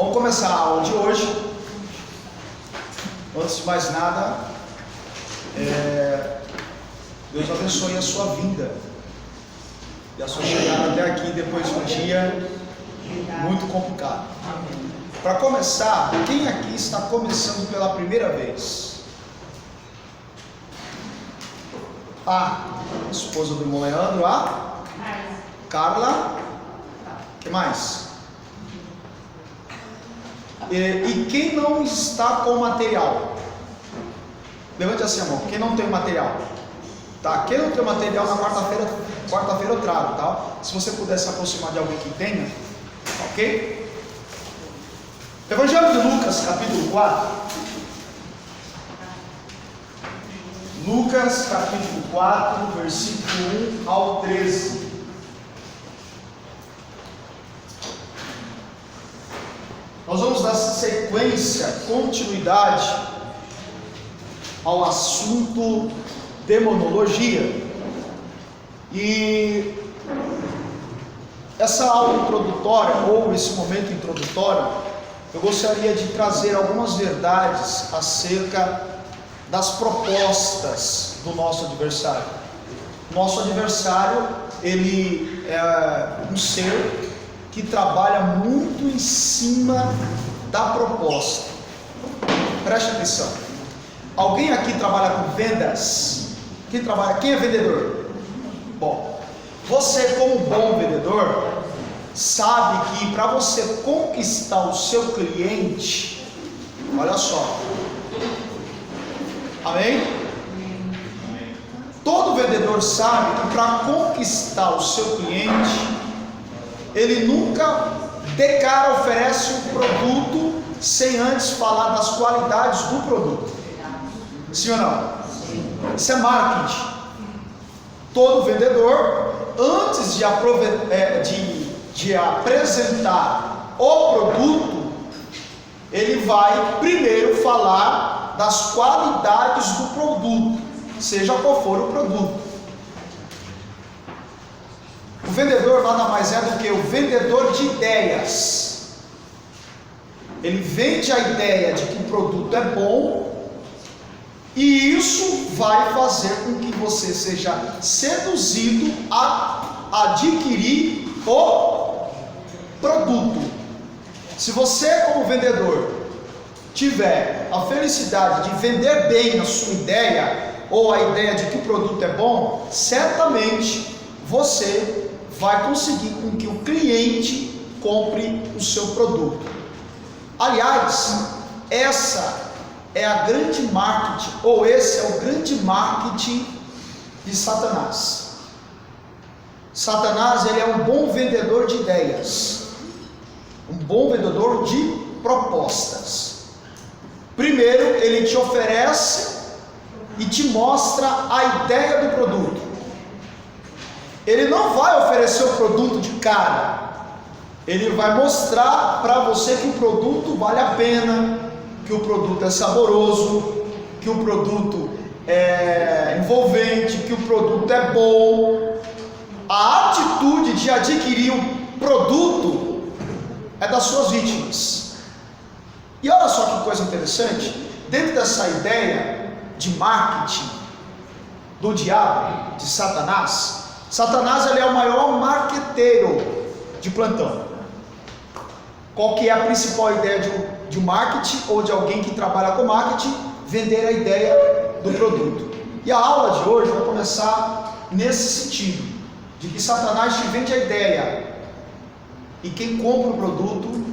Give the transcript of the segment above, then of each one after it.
Vamos começar a aula de hoje. Antes de mais nada, Deus abençoe a sua vinda e a sua chegada até aqui depois de um dia muito complicado. Para começar, quem aqui está começando pela primeira vez? A esposa do irmão Leandro, a Carla, o que mais? E quem não está com material? Levante assim a mão. Quem não tem material? Tá? Quem não tem material, na quarta-feira eu trago, tá? Se você puder se aproximar de alguém que tenha, ok? Evangelho de Lucas, capítulo 4. Lucas, capítulo 4, versículo 1 ao 13. Nós vamos dar sequência, continuidade ao assunto demonologia. E essa aula introdutória, ou esse momento introdutório, eu gostaria de trazer algumas verdades acerca das propostas do nosso adversário. Nosso adversário, ele é um ser que trabalha muito em cima da proposta. Preste atenção. Alguém aqui trabalha com vendas? Quem é vendedor? Bom, você como bom vendedor sabe que para você conquistar o seu cliente, olha só, amém? Todo vendedor sabe que para conquistar o seu cliente, ele nunca de cara oferece um produto sem antes falar das qualidades do produto. Sim ou não? Isso é marketing. Todo vendedor, antes de apresentar o produto, ele vai primeiro falar das qualidades do produto, seja qual for o produto. O vendedor nada mais é do que o vendedor de ideias. Ele vende a ideia de que o produto é bom, e isso vai fazer com que você seja seduzido a adquirir o produto. Se você, como vendedor, tiver a felicidade de vender bem a sua ideia, ou a ideia de que o produto é bom, certamente você vai conseguir com que o cliente compre o seu produto. Aliás, essa é a grande marketing, ou esse é o grande marketing de Satanás. Satanás, ele é um bom vendedor de ideias, um bom vendedor de propostas. Primeiro, ele te oferece e te mostra a ideia do produto. Ele não vai oferecer o produto de cara. Ele vai mostrar para você que o produto vale a pena, que o produto é saboroso, que o produto é envolvente, que o produto é bom. A atitude de adquirir o produto é das suas vítimas. E olha só que coisa interessante, dentro dessa ideia de marketing do diabo, de Satanás, Satanás, ele é o maior marqueteiro de plantão. Qual que é a principal ideia de um marketing, ou de alguém que trabalha com marketing? Vender a ideia do produto. E a aula de hoje vai começar nesse sentido, de que Satanás te vende a ideia, e quem compra o produto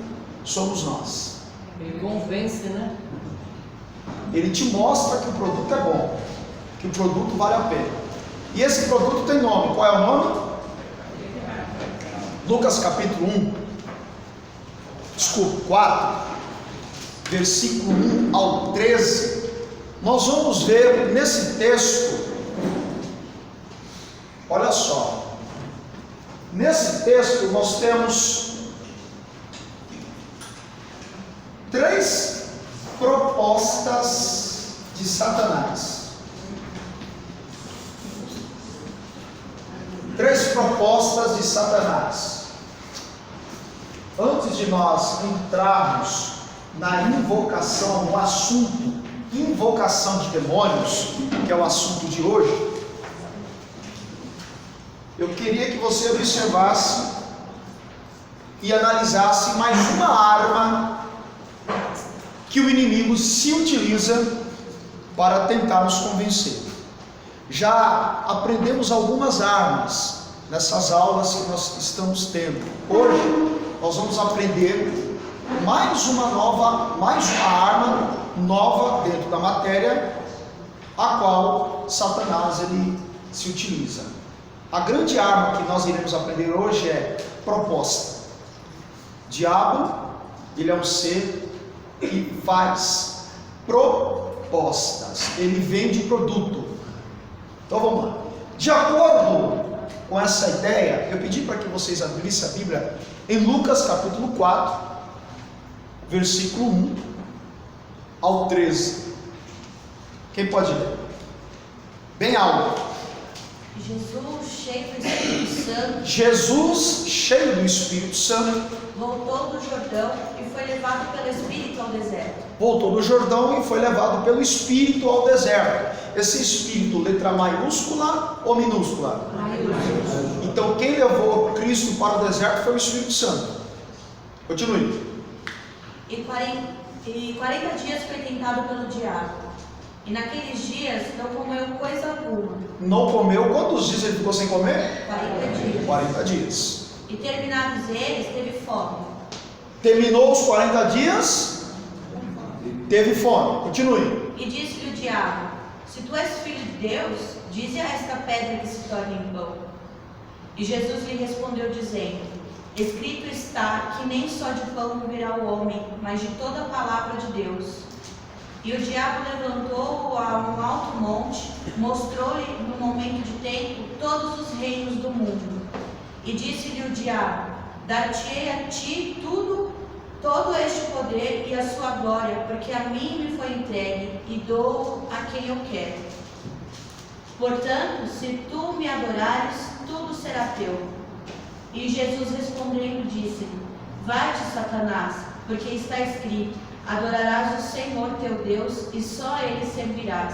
somos nós. Ele convence, né? Ele te mostra que o produto é bom, que o produto vale a pena. E esse produto tem nome. Qual é o nome? Lucas capítulo 4, versículo 1 ao 13. Nós vamos ver nesse texto, olha só, nesse texto nós temos 3 propostas de Satanás. 3 propostas de Satanás. Antes antes de nós entrarmos na invocação, no assunto invocação de demônios, que é o assunto de hoje, eu queria que você observasse e analisasse mais uma arma que o inimigo se utiliza para tentar nos convencer. Já aprendemos algumas armas nessas aulas que nós estamos tendo. Hoje nós vamos aprender mais uma arma nova dentro da matéria, a qual Satanás ele se utiliza. A grande arma que nós iremos aprender hoje é proposta. O diabo, ele é um ser que faz propostas, ele vende produto. Então vamos lá. De acordo com essa ideia, eu pedi para que vocês abrissem a Bíblia em Lucas capítulo 4, versículo 1 ao 13. Quem pode ler? Bem alto. Jesus, cheio do Espírito Santo, voltou do Jordão e foi levado pelo Espírito ao deserto. Voltou do Jordão e foi levado pelo Espírito ao deserto. Esse Espírito, letra maiúscula ou minúscula? Maiúscula. Então quem levou Cristo para o deserto foi o Espírito Santo. Continue. E 40 dias foi tentado pelo diabo. E naqueles dias não comeu coisa alguma. Não comeu, quantos dias ele ficou sem comer? 40 dias. 40 dias. E terminados eles, teve fome. Terminou os 40 dias, teve fome. Continue. E disse-lhe o diabo: se tu és filho de Deus, dize a esta pedra que se torne em pão. E Jesus lhe respondeu dizendo: escrito está que nem só de pão viverá o homem, mas de toda a palavra de Deus. E o diabo levantou-o a um alto monte, mostrou-lhe no momento de tempo todos os reinos do mundo. E disse-lhe o diabo: dar-te-ei a ti todo este poder e a sua glória, porque a mim me foi entregue e dou a quem eu quero. Portanto, se tu me adorares, tudo será teu. E Jesus respondendo disse-lhe: vai-te, Satanás, porque está escrito: adorarás o Senhor teu Deus e só a ele servirás.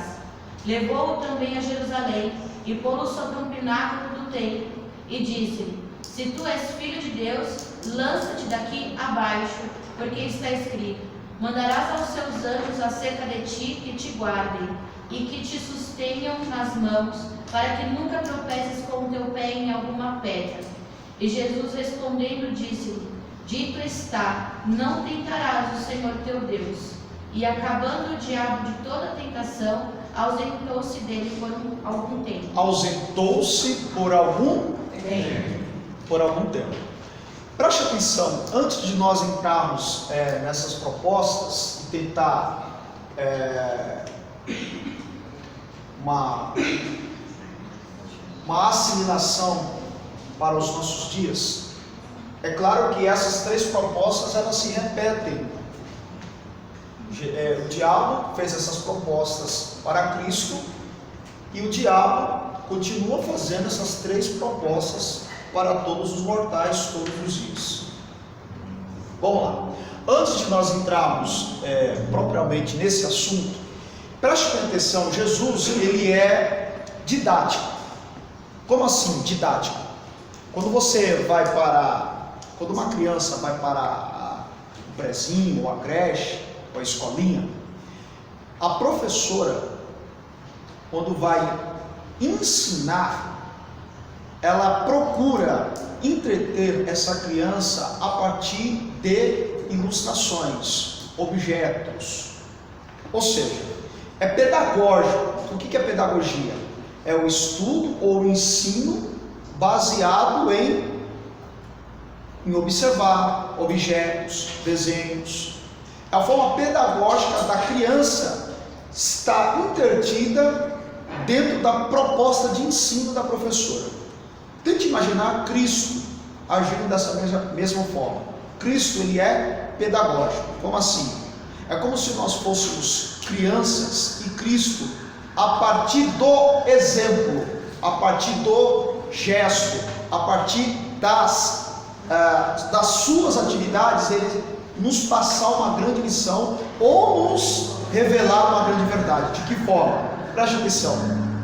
Levou-o também a Jerusalém e pô-lo sobre um pináculo do templo e disse-lhe: se tu és filho de Deus, lança-te daqui abaixo, porque está escrito: mandarás aos seus anjos acerca de ti que te guardem e que te sustenham nas mãos, para que nunca tropeces com o teu pé em alguma pedra. E Jesus respondendo disse-lhe: dito está, não tentarás o Senhor teu Deus. E acabando o diabo de toda a tentação, ausentou-se dele por algum tempo. Ausentou-se por algum tempo. Preste atenção, antes de nós entrarmos nessas propostas e tentar uma assimilação para os nossos dias, é claro que essas três propostas elas se repetem. O diabo fez essas propostas para Cristo e o diabo continua fazendo essas três propostas para todos os mortais todos os dias. Vamos lá. Antes de nós entrarmos propriamente nesse assunto, preste atenção. Jesus ele é didático. Como assim didático? Quando uma criança vai para o prezinho, ou a creche, ou a escolinha, a professora, quando vai ensinar, ela procura entreter essa criança a partir de ilustrações, objetos. Ou seja, é pedagógico. O que é pedagogia? É o estudo ou o ensino baseado em observar objetos, desenhos. A forma pedagógica da criança está interdita dentro da proposta de ensino da professora. Tente imaginar Cristo agindo dessa mesma forma. Cristo ele é pedagógico. Como assim? É como se nós fôssemos crianças e Cristo, a partir do exemplo, a partir do gesto, a partir das das suas atividades, ele nos passar uma grande lição ou nos revelar uma grande verdade. De que forma? Preste atenção.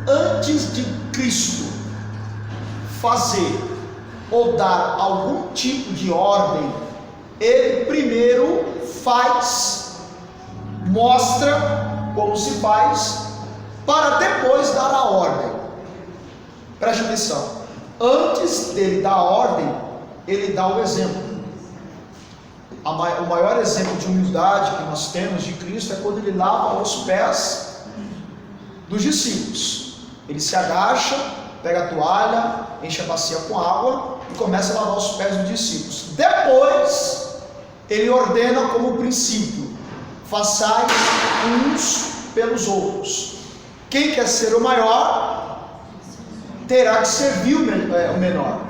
Antes de Cristo fazer ou dar algum tipo de ordem, ele primeiro mostra como se faz, para depois dar a ordem. Preste atenção. Antes dele dar a ordem, ele dá o exemplo. O maior exemplo de humildade que nós temos de Cristo é quando ele lava os pés dos discípulos. Ele se agacha, pega a toalha, enche a bacia com água e começa a lavar os pés dos discípulos. Depois, ele ordena como princípio: façais uns pelos outros. Quem quer ser o maior, terá que servir o menor.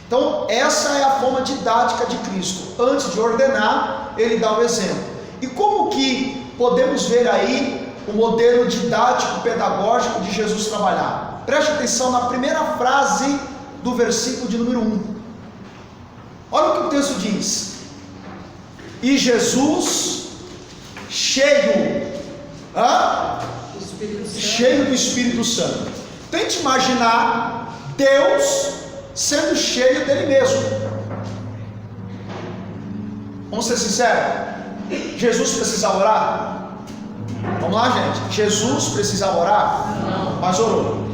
Então, essa é a forma didática de Cristo. Antes de ordenar, ele dá o exemplo. E como que podemos ver aí o modelo didático, pedagógico de Jesus trabalhar? Preste atenção na primeira frase do versículo de número 1. Olha o que o texto diz: e Jesus, cheio do Espírito Santo. Tente imaginar Deus sendo cheio dele mesmo. Vamos ser sinceros? Jesus precisava orar? Vamos lá, gente. Jesus precisava orar? Não. Mas orou.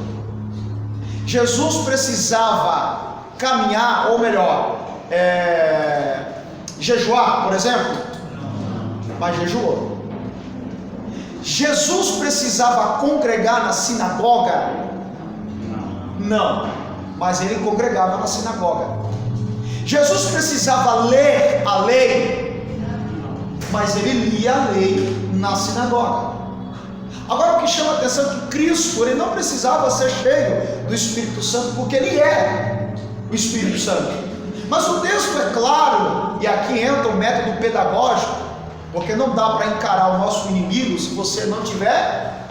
Jesus precisava caminhar, ou melhor, jejuar, por exemplo? Mas jejuou. Jesus precisava congregar na sinagoga? Não, mas ele congregava na sinagoga. Jesus precisava ler a lei? Mas ele lia a lei na sinagoga. Agora, o que chama a atenção é que Cristo, ele não precisava ser cheio do Espírito Santo, porque ele é o Espírito Santo. Mas o texto é claro, e aqui entra o método pedagógico, porque não dá para encarar o nosso inimigo se você não tiver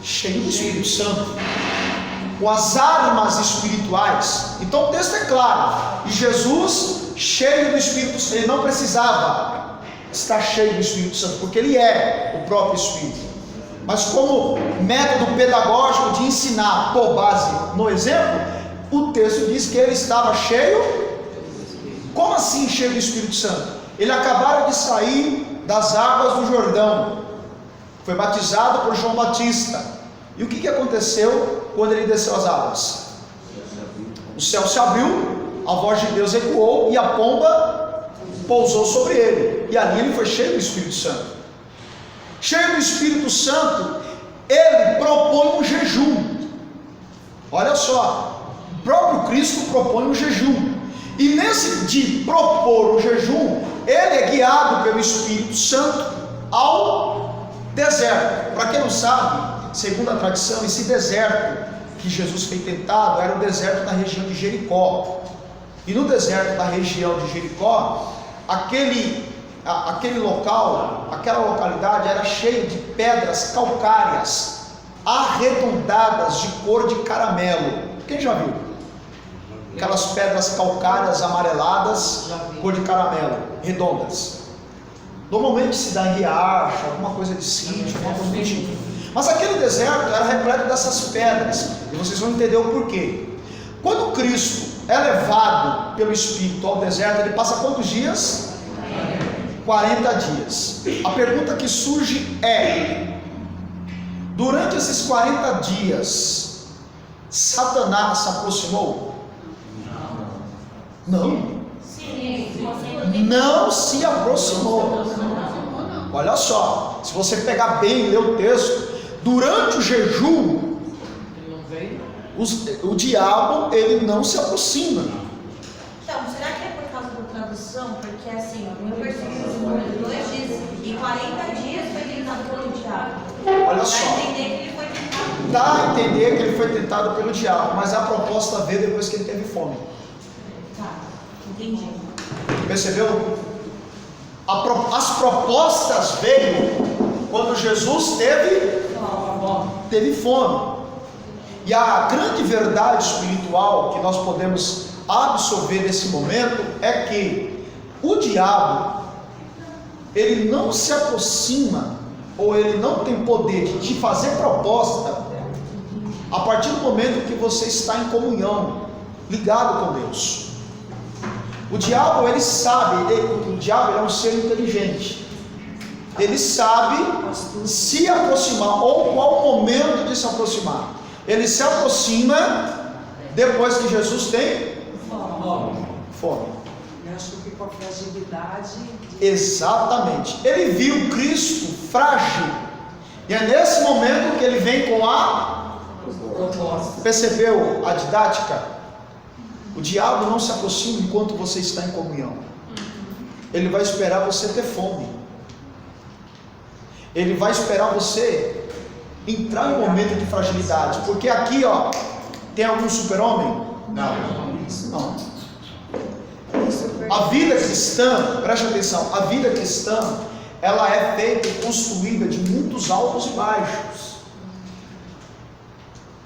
cheio do Espírito Santo, com as armas espirituais. Então o texto é claro, e Jesus, cheio do Espírito Santo, ele não precisava estar cheio do Espírito Santo, porque ele é o próprio Espírito. Mas como método pedagógico de ensinar por base no exemplo, o texto diz que ele estava cheio. Como assim cheio do Espírito Santo? Ele acabara de sair das águas do Jordão, foi batizado por João Batista. E o que aconteceu quando ele desceu as águas? O céu se abriu, a voz de Deus ecoou e a pomba pousou sobre ele, e ali ele foi cheio do Espírito Santo. Cheio do Espírito Santo, ele propõe um jejum. Olha só, o próprio Cristo propõe um jejum, e nesse de propor o jejum, ele é guiado pelo Espírito Santo ao deserto. Para quem não sabe, segundo a tradição, esse deserto que Jesus foi tentado era o deserto da região de Jericó. E no deserto da região de Jericó, aquele local, aquela localidade era cheia de pedras calcárias, arredondadas de cor de caramelo. Quem já viu? Aquelas pedras calcárias amareladas, cor de caramelo, redondas. Normalmente se dá em riacho, alguma coisa de sítio, alguma coisa do tipo. Mas aquele deserto era repleto dessas pedras, e vocês vão entender o porquê. Quando Cristo é levado pelo Espírito ao deserto, ele passa quantos dias? 40 dias. A pergunta que surge é: durante esses 40 dias, Satanás se aproximou? Não. Não se aproximou. Olha só, se você pegar bem e ler o texto, durante o jejum, o diabo, ele não se aproxima. Então, será que é por causa da tradução? Porque assim, no versículo número 2 diz: e 40 dias foi tentado pelo diabo. Olha só. Dá a entender que ele foi tentado. Dá a entender que ele foi tentado pelo diabo, mas a proposta veio depois que ele teve fome. Tá, entendi. Percebeu? As propostas veio quando Jesus teve fome. E a grande verdade espiritual que nós podemos absorver nesse momento é que o diabo, ele não se aproxima, ou ele não tem poder de te fazer proposta a partir do momento que você está em comunhão, ligado com Deus. O diabo, ele sabe, o diabo é um ser inteligente. Ele sabe se aproximar, ou qual o momento de se aproximar. Ele se aproxima depois que Jesus tem fome. Eu acho que com a fragilidade. Exatamente. Ele viu Cristo frágil. E é nesse momento que ele vem com a proposta. Percebeu a didática? O diabo não se aproxima enquanto você está em comunhão. Ele vai esperar você ter fome. Ele vai esperar você entrar em um momento de fragilidade. Porque aqui, ó, tem algum super-homem? Não. A vida cristã, preste atenção, a vida cristã, ela é feita e construída de muitos altos e baixos.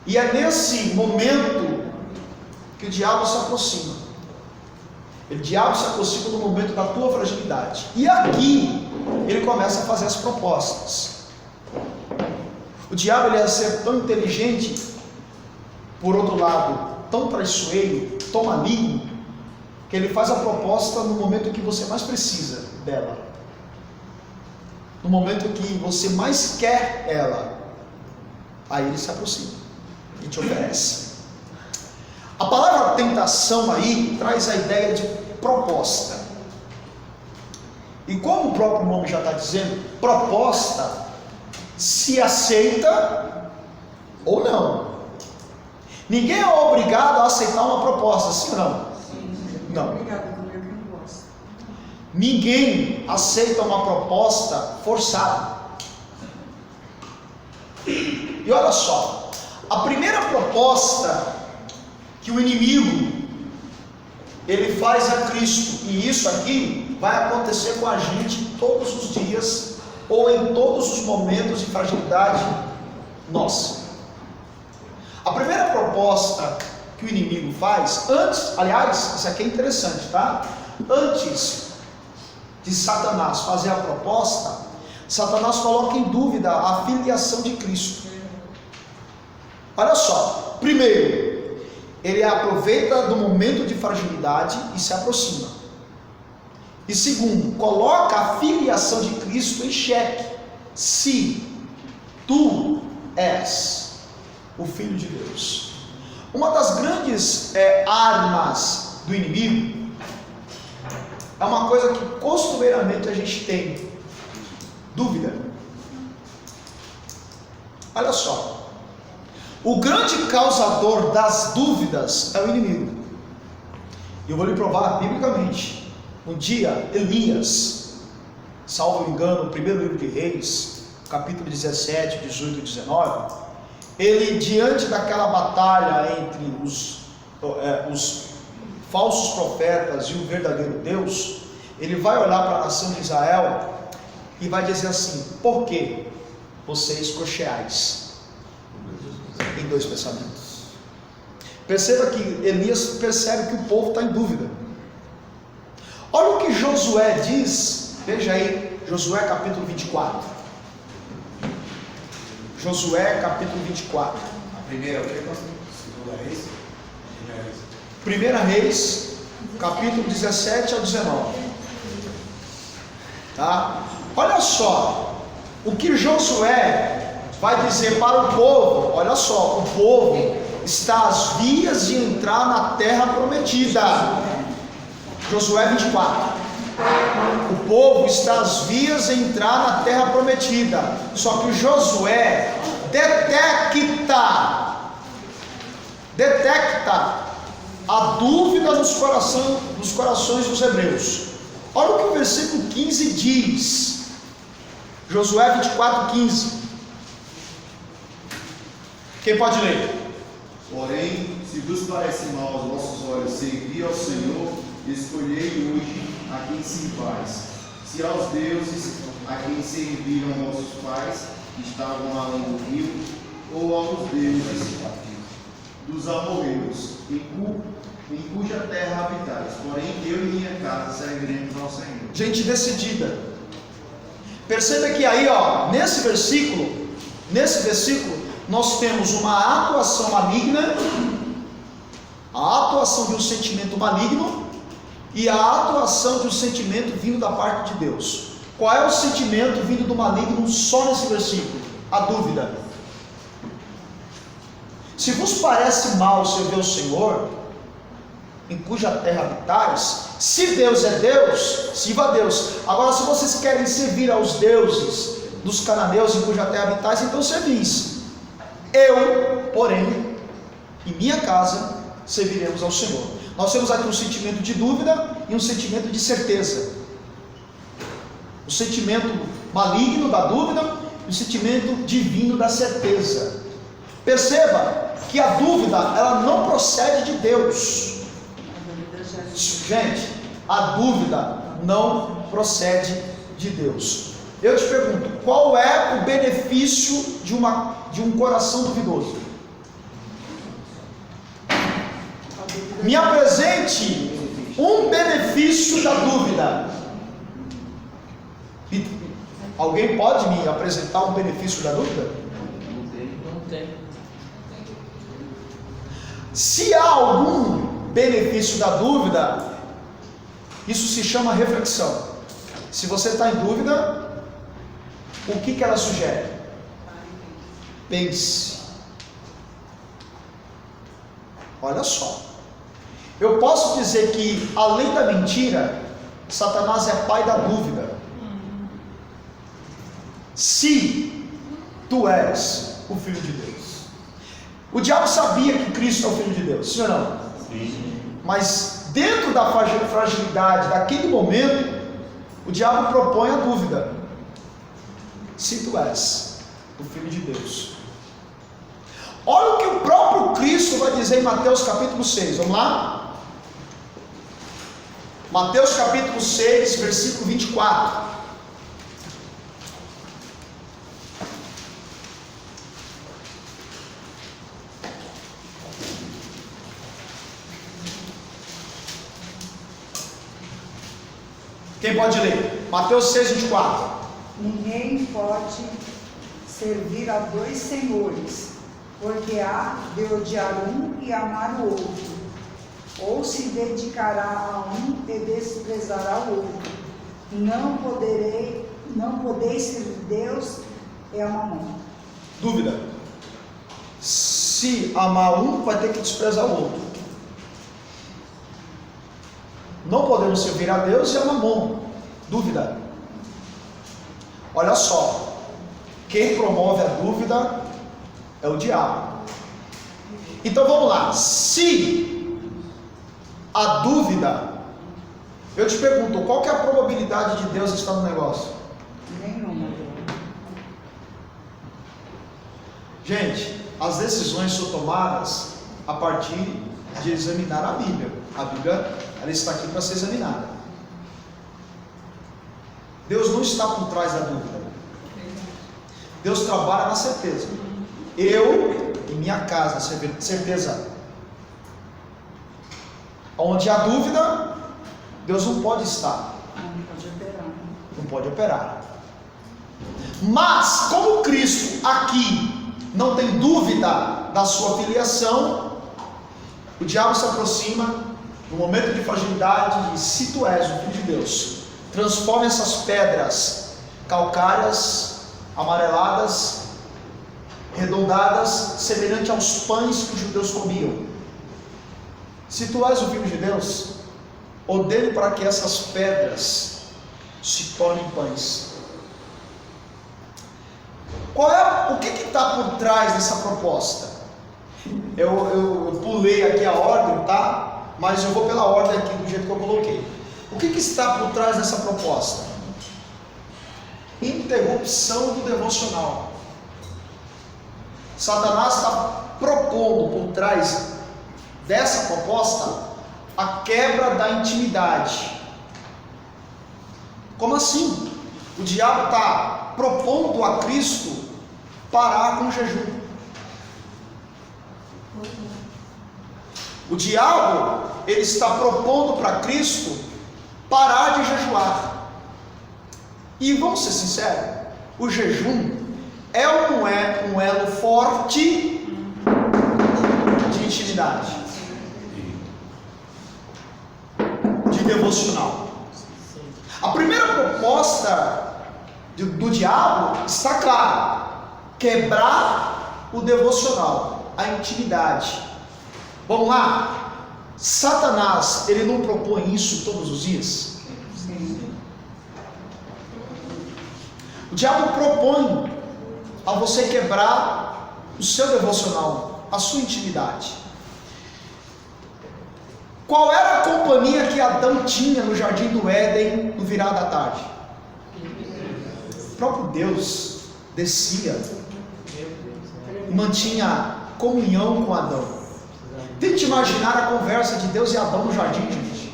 E é nesse momento que o diabo se aproxima. O diabo se aproxima no momento da tua fragilidade. E aqui ele começa a fazer as propostas. O diabo, ele é ser tão inteligente, por outro lado, tão traiçoeiro, tão maligno, que ele faz a proposta no momento que você mais precisa dela, no momento que você mais quer ela. Aí ele se aproxima e te oferece. A palavra tentação aí traz a ideia de proposta. E como o próprio nome já está dizendo, proposta se aceita ou não. Ninguém é obrigado a aceitar uma proposta, sim ou não? Não. Ninguém aceita uma proposta forçada. E olha só, a primeira proposta que o inimigo ele faz a Cristo, e isso aqui vai acontecer com a gente todos os dias, ou em todos os momentos de fragilidade nossa. A primeira proposta que o inimigo faz, antes, aliás, isso aqui é interessante, tá? Antes de Satanás fazer a proposta, Satanás coloca em dúvida a filiação de Cristo. Olha só, primeiro, ele aproveita do momento de fragilidade e se aproxima. E segundo, coloca a filiação de Cristo em xeque. Se tu és o Filho de Deus. Uma das grandes armas do inimigo é uma coisa que costumeiramente a gente tem: dúvida. Olha só, o grande causador das dúvidas é o inimigo. E eu vou lhe provar biblicamente. Um dia, Elias, salvo engano, no primeiro livro de Reis, capítulo 17, 18 e 19, ele, diante daquela batalha entre os falsos profetas e o verdadeiro Deus, ele vai olhar para a nação de Israel e vai dizer assim: por que vocês cocheais em dois pensamentos? Perceba que Elias percebe que o povo está em dúvida. Olha o que Josué diz, veja aí, Josué capítulo 24. Josué capítulo 24. A primeira segunda Reis? Primeira Reis, capítulo 17 a 19. Tá? Olha só, o que Josué vai dizer para o povo. Olha só, o povo está às vias de entrar na terra prometida. Josué 24. O povo está às vias de entrar na terra prometida. Só que Josué detecta a dúvida nos corações dos hebreus. Olha o que o versículo 15 diz. Josué 24, 15. Quem pode ler? Porém, se vos parece mal aos vossos olhos servir ao Senhor, escolhei hoje a quem sirvais. Se aos deuses a quem serviram vossos pais, que estavam além do rio, ou aos deuses dos amorreus, em cuja terra habitais. Porém, eu e minha casa serviremos ao Senhor. Gente decidida. Perceba que aí, ó, nesse versículo, nós temos uma atuação maligna, a atuação de um sentimento maligno e a atuação de um sentimento vindo da parte de Deus. Qual é o sentimento vindo do maligno só nesse versículo? A dúvida. Se vos parece mal servir ao Senhor, em cuja terra habitais, se Deus é Deus, sirva a Deus. Agora, se vocês querem servir aos deuses dos cananeus em cuja terra habitais, então servis. Eu, porém, e minha casa serviremos ao Senhor. Nós temos aqui um sentimento de dúvida e um sentimento de certeza. O sentimento maligno da dúvida e o sentimento divino da certeza. Perceba que a dúvida, ela não procede de Deus. Gente, a dúvida não procede de Deus. Eu te pergunto, qual é o benefício de um coração duvidoso? Me apresente um benefício da dúvida. Alguém pode me apresentar um benefício da dúvida? Não tem. Se há algum benefício da dúvida, isso se chama reflexão. Se você está em dúvida, o que ela sugere? Pense. Olha só, eu posso dizer que além da mentira, Satanás é pai da dúvida. Se tu és o Filho de Deus. O diabo sabia que Cristo é o Filho de Deus, sim ou não? Sim. Mas dentro da fragilidade daquele momento, o diabo propõe a dúvida. Se tu és o Filho de Deus. Olha o que o próprio Cristo vai dizer em Mateus capítulo 6, vamos lá? Mateus capítulo 6, versículo 24. Quem pode ler? Mateus 6, 24. Ninguém pode servir a dois senhores, porque há de odiar um e amar o outro, ou se dedicará a um e desprezará o outro. Não podeis servir Deus e a Mamon. Dúvida. Se amar um, vai ter que desprezar o outro. Não podemos servir a Deus e a Mamon. Dúvida. Olha só, quem promove a dúvida é o diabo. Então vamos lá. Se a dúvida, eu te pergunto, qual que é a probabilidade de Deus estar no negócio? Nenhuma. Gente, as decisões são tomadas a partir de examinar a Bíblia. A Bíblia, ela está aqui para ser examinada. Deus não está por trás da dúvida. Deus trabalha na certeza. Eu e minha casa, certeza. Onde há dúvida, Deus não pode estar. Não pode operar. Mas, como Cristo aqui não tem dúvida da sua filiação, o diabo se aproxima no momento de fragilidade e diz: se tu és o Filho de Deus, transforma essas pedras calcárias, amareladas, redondadas, semelhante aos pães que os judeus comiam. Se tu és o Filho de Deus, ordene para que essas pedras se tornem pães. O que está por trás dessa proposta? Eu pulei aqui a ordem, tá? Mas eu vou pela ordem aqui do jeito que eu coloquei. O que está por trás dessa proposta? Interrupção do devocional. Satanás está propondo por trás dessa proposta a quebra da intimidade. Como assim? O diabo está propondo a Cristo parar com o jejum. O diabo, ele está propondo para Cristo parar de jejuar. E vamos ser sinceros, o jejum é ou não é um elo forte de intimidade, de devocional? A primeira proposta do diabo está clara: quebrar o devocional, a intimidade. Vamos lá? Satanás, ele não propõe isso todos os dias? Sim. O diabo propõe a você quebrar o seu devocional, a sua intimidade. Qual era a companhia que Adão tinha no jardim do Éden no virar da tarde? O próprio Deus descia e mantinha comunhão com Adão. Tente imaginar a conversa de Deus e Adão no jardim, gente.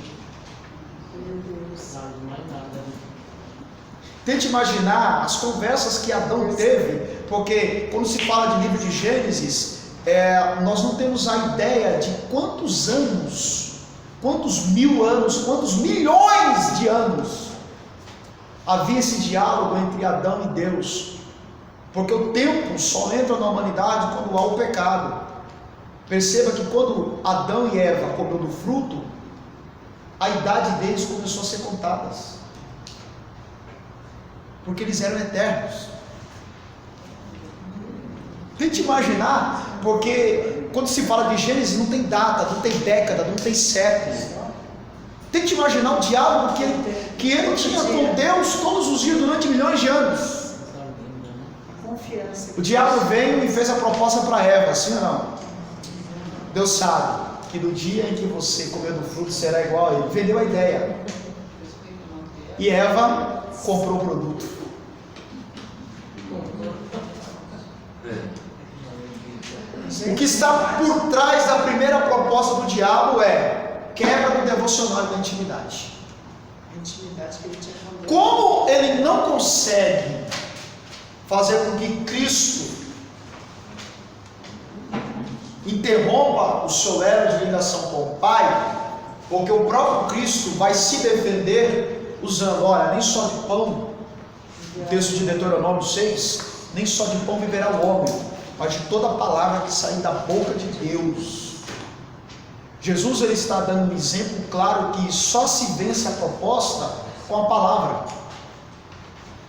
Tente imaginar as conversas que Adão teve, porque quando se fala de livro de Gênesis, nós não temos a ideia de quantos anos, quantos mil anos, quantos milhões de anos havia esse diálogo entre Adão e Deus, porque o tempo só entra na humanidade quando há o pecado. Perceba que quando Adão e Eva comeram do fruto, a idade deles começou a ser contada, porque eles eram eternos. Tente imaginar, porque quando se fala de Gênesis não tem data, não tem década, não tem século. Tente imaginar o diálogo que ele tinha com Deus todos os dias durante milhões de anos. Confiança. O diabo veio e fez a proposta para Eva, sim ou não? Deus sabe que no dia em que você comer do fruto será igual a ele. Vendeu a ideia. E Eva comprou o produto. O que está por trás da primeira proposta do diabo é quebra do devocional e da intimidade. A intimidade que ele tinha com Deus. Como ele não consegue fazer com que Cristo interrompa o seu elo de ligação com o Pai, porque o próprio Cristo vai se defender usando, olha, nem só de pão, o texto de Deuteronômio 6, nem só de pão viverá o homem, mas de toda a palavra que sair da boca de Deus. Jesus, ele está dando um exemplo claro que só se vence a proposta com a palavra.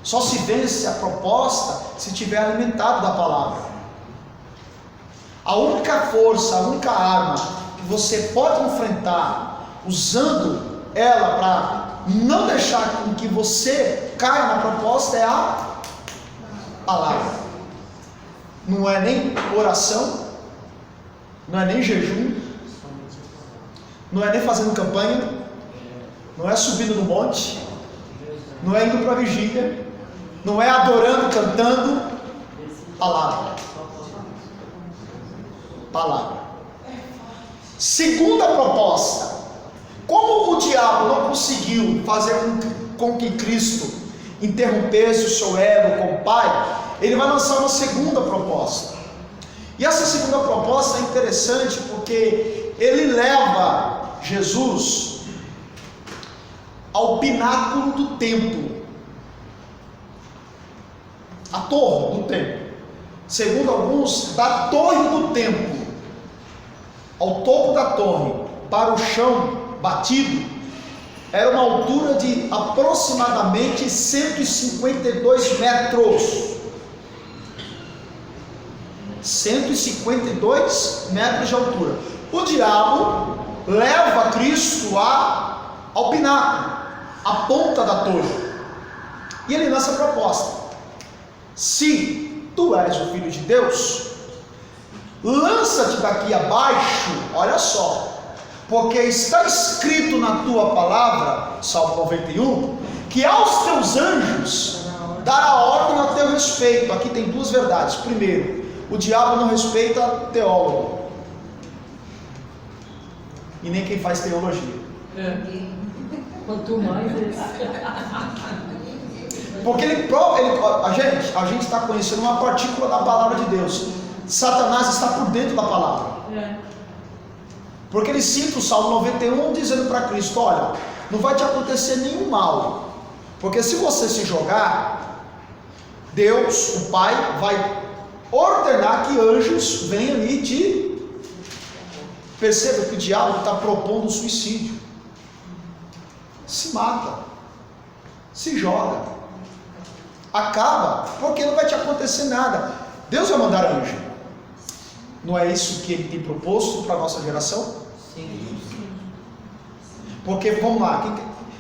Só se vence a proposta se tiver alimentado da palavra. A única força, a única arma que você pode enfrentar usando ela para não deixar com que você caia na proposta é a palavra. Não é nem oração, não é nem jejum, não é nem fazendo campanha, não é subindo no monte, não é indo para a vigília, não é adorando, cantando. Palavra. Palavra. Segunda proposta: como o diabo não conseguiu fazer com que Cristo interrompesse o seu elo com o Pai, ele vai lançar uma segunda proposta. E essa segunda proposta é interessante porque ele leva Jesus ao pináculo do templo, a torre do templo. Segundo alguns, da torre do templo ao topo da torre para o chão batido era uma altura de aproximadamente 152 metros. 152 metros de altura. O diabo leva Cristo ao pináculo, à ponta da torre, e ele lança a proposta: se tu és o Filho de Deus, lança-te daqui abaixo, olha só, porque está escrito na tua palavra, Salmo 91, que aos teus anjos dará ordem a teu respeito. Aqui tem duas verdades. Primeiro, o diabo não respeita teólogo, e nem quem faz teologia. Quanto mais esse. Porque a gente está conhecendo uma partícula da palavra de Deus. Satanás está por dentro da palavra. Porque ele cita o Salmo 91 dizendo para Cristo: olha, não vai te acontecer nenhum mal, porque se você se jogar, Deus, o Pai, vai ordenar que anjos venham e te... Perceba que o diabo está propondo suicídio. Se mata, se joga, acaba, porque não vai te acontecer nada. Deus vai mandar anjo. Não é isso que ele tem proposto para a nossa geração? Sim. Porque, vamos lá,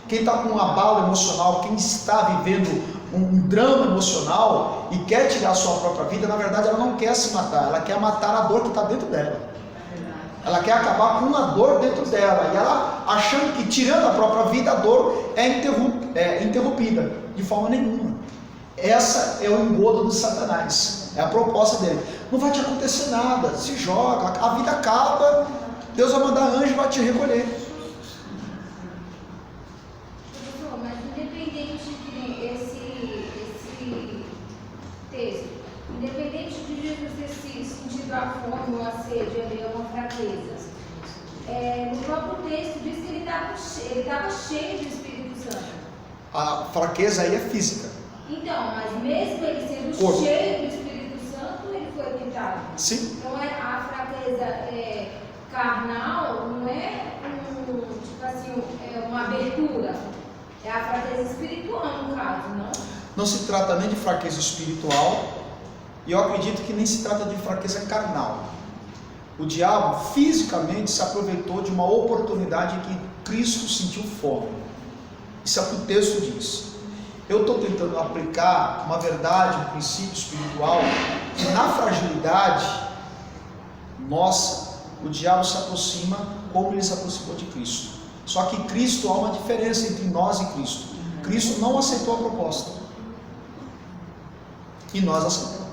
quem está com um abalo emocional, quem está vivendo um drama emocional e quer tirar a sua própria vida, na verdade ela não quer se matar, ela quer matar a dor que está dentro dela. Ela quer acabar com uma dor dentro dela, e ela achando que tirando a própria vida, a dor é interrompida, de forma nenhuma. Essa é o engodo de Satanás, é a proposta dele. Não vai te acontecer nada, se joga, a vida acaba, Deus vai mandar anjo e vai te recolher. Professor, mas independente de esse texto, independente de Jesus ter sentido a fome, ou a sede, ali, uma fraqueza, no próprio texto diz que ele estava cheio do Espírito Santo. A fraqueza aí é física. Então, mas mesmo ele sendo Corpo. cheio do Espírito Santo, ele foi tentado. Sim. Então a fraqueza carnal não é tipo assim, uma abertura. É a fraqueza espiritual, no caso, não? Não se trata nem de fraqueza espiritual, e eu acredito que nem se trata de fraqueza carnal. O diabo fisicamente se aproveitou de uma oportunidade em que Cristo sentiu fome. Isso é o que o texto diz. Eu estou tentando aplicar uma verdade, um princípio espiritual, que na fragilidade nossa, o diabo se aproxima como ele se aproximou de Cristo. Só que Cristo, há uma diferença entre nós e Cristo. Cristo não aceitou a proposta, e nós aceitamos.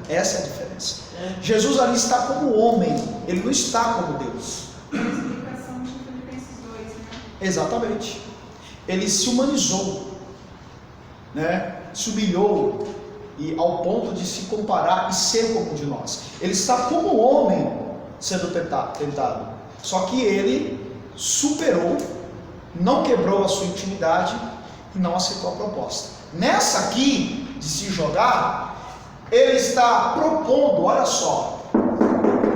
Essa é a diferença. Jesus ali está como homem, ele não está como Deus. A explicação de Filipenses 2, né? Exatamente. Ele se humanizou, né? Se humilhou, e ao ponto de se comparar e ser como um de nós. Ele está como homem sendo tentado. Só que ele superou, não quebrou a sua intimidade e não aceitou a proposta. Nessa aqui, de se jogar, ele está propondo, olha só,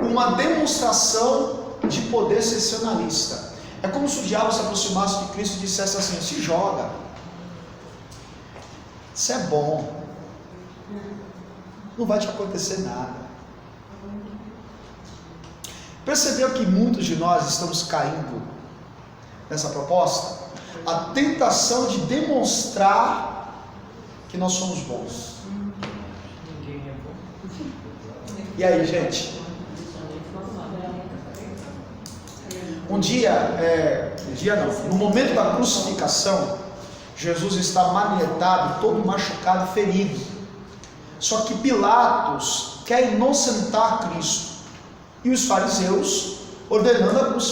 uma demonstração de poder sensacionalista. É como se o diabo se aproximasse de Cristo e dissesse assim: se joga, isso é bom, não vai te acontecer nada. Percebeu que muitos de nós estamos caindo nessa proposta? A tentação de demonstrar que nós somos bons. E aí, gente? No momento da crucificação, Jesus está manietado, todo machucado, ferido. Só que Pilatos quer inocentar Cristo, e os fariseus ordenando a crucificação.